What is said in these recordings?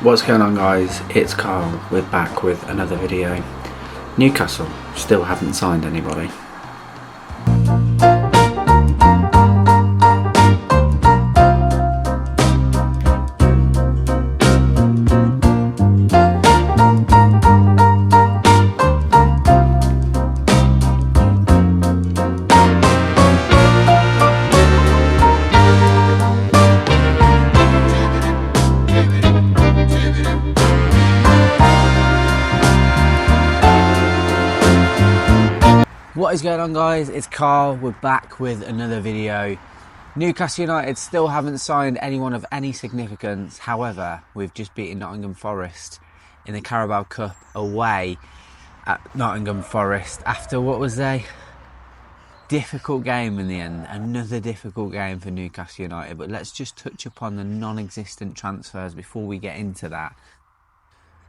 What's going on, guys? It's Carl. We're back with another video. Newcastle still haven't signed anybody. What is going on, guys? It's Carl. We're back with another video. Newcastle United still haven't signed anyone of any significance. However, we've just beaten Nottingham Forest in the Carabao Cup away at Nottingham Forest after what was a difficult game in the end. Another difficult game for Newcastle United. But let's just touch upon the non-existent transfers before we get into that.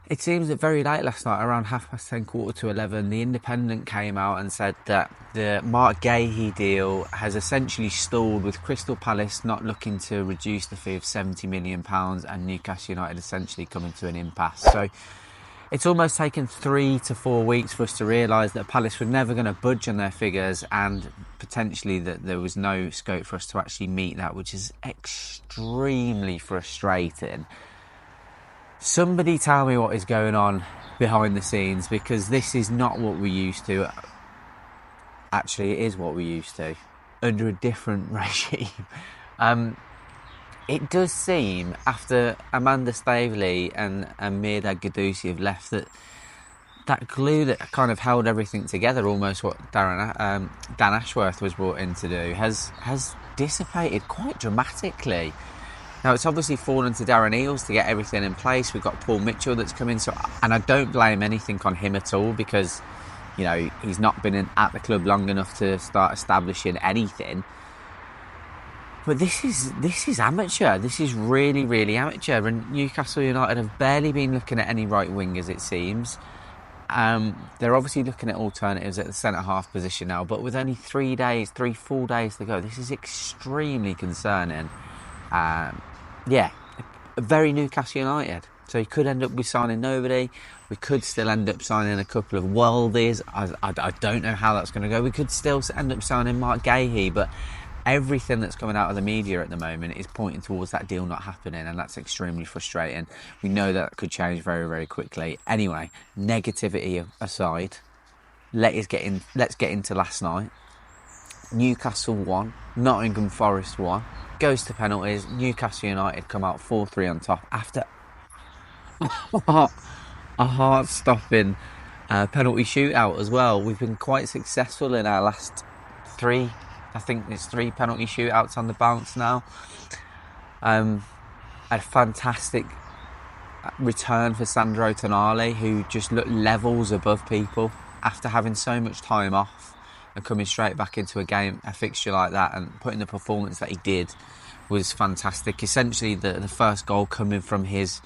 It seems that very late last night, around 10:30, 11:15, the Independent came out and said that the Marc Guehi deal has essentially stalled, with Crystal Palace not looking to reduce the fee of £70 million and Newcastle United essentially coming to an impasse. So it's almost taken 3 to 4 weeks for us to realise that Palace were never going to budge on their figures, and potentially that there was no scope for us to actually meet that, which is extremely frustrating. Somebody tell me what is going on behind the scenes, because this is not what we used to. Actually, it is what we used to, under a different regime. It does seem, after Amanda Staveley and Mirda Gudusi have left, that glue that kind of held everything together, almost what Dan Ashworth was brought in to do, has dissipated quite dramatically. Now, it's obviously fallen to Darren Eales to get everything in place. We've got Paul Mitchell that's come in, and I don't blame anything on him at all, because, you know, he's not been at the club long enough to start establishing anything. But this is amateur. This is really, really amateur. And Newcastle United have barely been looking at any right wingers, it seems. They're obviously looking at alternatives at the centre-half position now, but with only 3 full days to go, this is extremely concerning. Yeah, very Newcastle United. So he could end up with signing nobody. We could still end up signing a couple of worldies. I don't know how that's going to go. We could still end up signing Marc Guehi, but everything that's coming out of the media at the moment is pointing towards that deal not happening, and that's extremely frustrating. We know that could change very, very quickly. Anyway, negativity aside, let's get into last night. Newcastle won, Nottingham Forest won. Goes to penalties. Newcastle United come out 4-3 on top after a heart-stopping penalty shootout as well. We've been quite successful in our last 3. I think there's 3 penalty shootouts on the bounce now. A fantastic return for Sandro Tonali, who just looked levels above people after having so much time off and coming straight back into a fixture like that, and putting the performance that he did was fantastic. Essentially, the first goal coming from his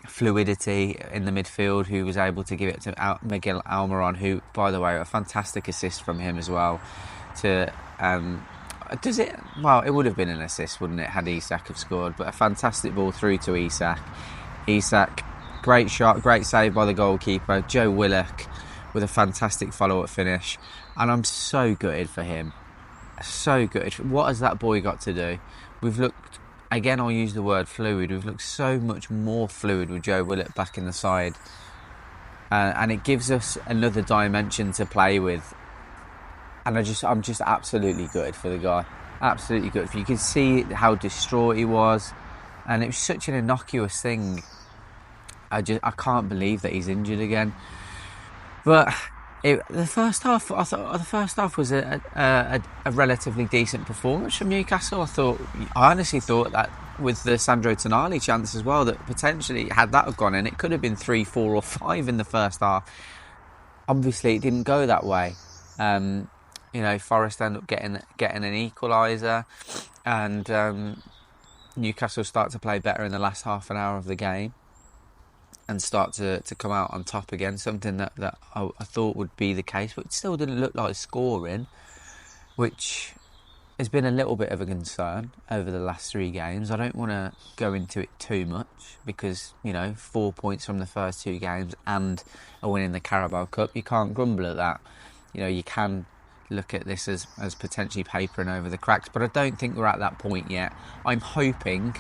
fluidity in the midfield, who was able to give it to Miguel Almiron, who, by the way, a fantastic assist from him as well. Well, it would have been an assist, wouldn't it, had Isak have scored, but a fantastic ball through to Isak. Isak, great shot, great save by the goalkeeper. Joe Willock with a fantastic follow-up finish, and I'm so gutted for him. So gutted. What has that boy got to do? We've looked, again, I'll use the word fluid, we've looked so much more fluid with Joe Willock back in the side, and it gives us another dimension to play with, and I'm just absolutely gutted for the guy. Absolutely gutted. You could see how distraught he was, and it was such an innocuous thing. I can't believe that he's injured again. But the first half, I thought the first half was a relatively decent performance from Newcastle. I honestly thought that with the Sandro Tonali chance as well, that potentially, had that have gone in, it could have been 3, 4 or 5 in the first half. Obviously, it didn't go that way. Forest ended up getting an equaliser, and Newcastle start to play better in the last half an hour of the game. and start to come out on top again. Something that I thought would be the case, but it still didn't look like scoring, which has been a little bit of a concern over the last 3 games. I don't want to go into it too much because, 4 points from the first 2 games and a win in the Carabao Cup, you can't grumble at that. You can look at this as potentially papering over the cracks, but I don't think we're at that point yet. I'm hoping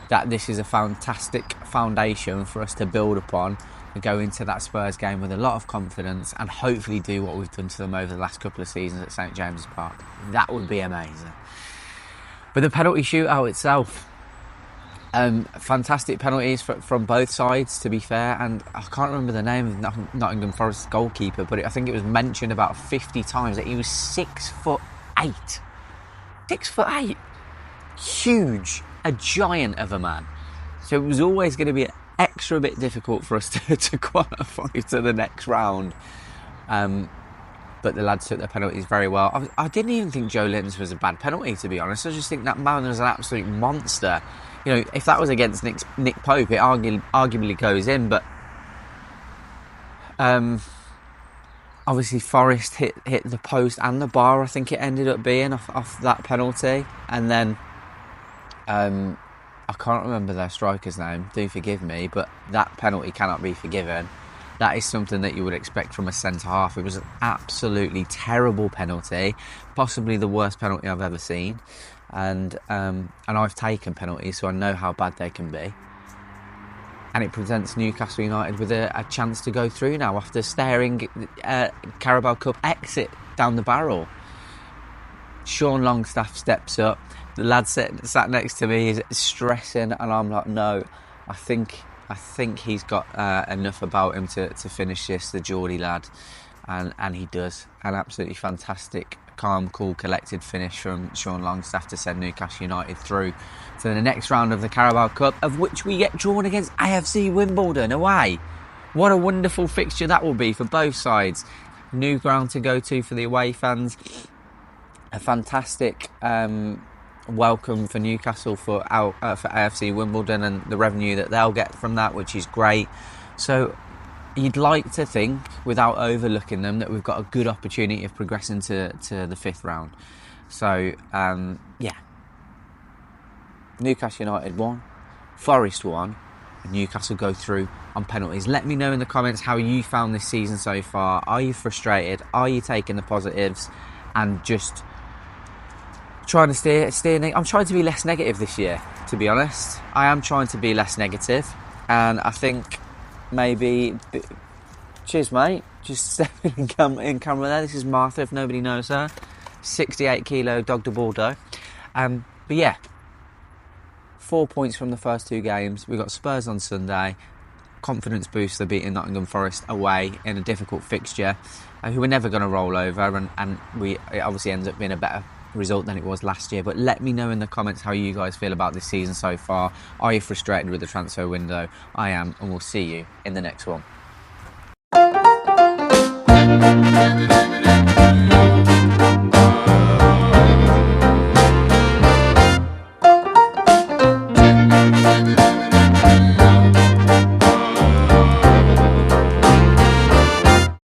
that this is a fantastic foundation for us to build upon and go into that Spurs game with a lot of confidence and hopefully do what we've done to them over the last couple of seasons at St James's Park. That would be amazing. But the penalty shootout itself, fantastic penalties from both sides, to be fair, and I can't remember the name of Nottingham Forest goalkeeper, but I think it was mentioned about 50 times that he was 6'8". 6'8". Huge. A giant of a man. So it was always going to be an extra bit difficult for us to qualify to the next round. But the lads took their penalties very well. I didn't even think Joe Linton's was a bad penalty, to be honest. I just think that man was an absolute monster. If that was against Nick Pope, it arguably goes in, but obviously Forest hit the post and the bar, I think it ended up being, off that penalty. And then I can't remember their striker's name, do forgive me, but that penalty cannot be forgiven. That is something that you would expect from a centre-half. It was an absolutely terrible penalty, possibly the worst penalty I've ever seen. And I've taken penalties, so I know how bad they can be. And it presents Newcastle United with a chance to go through now after staring Carabao Cup exit down the barrel. Sean Longstaff steps up. The lad sat next to me is stressing, and I'm like, no, I think he's got enough about him to finish this, the Geordie lad, and he does. An absolutely fantastic, calm, cool, collected finish from Sean Longstaff to send Newcastle United through to the next round of the Carabao Cup, of which we get drawn against AFC Wimbledon away. What a wonderful fixture that will be for both sides. New ground to go to for the away fans. A fantastic welcome for Newcastle for AFC Wimbledon and the revenue that they'll get from that, which is great. So you'd like to think, without overlooking them, that we've got a good opportunity of progressing to the 5th round. So Newcastle United won, Forest won, and Newcastle go through on penalties. Let me know in the comments how you found this season so far. Are you frustrated? Are you taking the positives and just trying to steer? I'm trying to be less negative this year, to be honest. I am trying to be less negative, and I think maybe... Cheers, mate. Just stepping in camera there. This is Martha, if nobody knows her. 68 kilo dog de Bordeaux. But yeah, 4 points from the first 2 games. We've got Spurs on Sunday. Confidence booster beating Nottingham Forest away in a difficult fixture, who we're never going to roll over, and it obviously ends up being a better result than it was last year. But let me know in the comments how you guys feel about this season so far. Are you frustrated with the transfer window? I am, and we'll see you in the next one.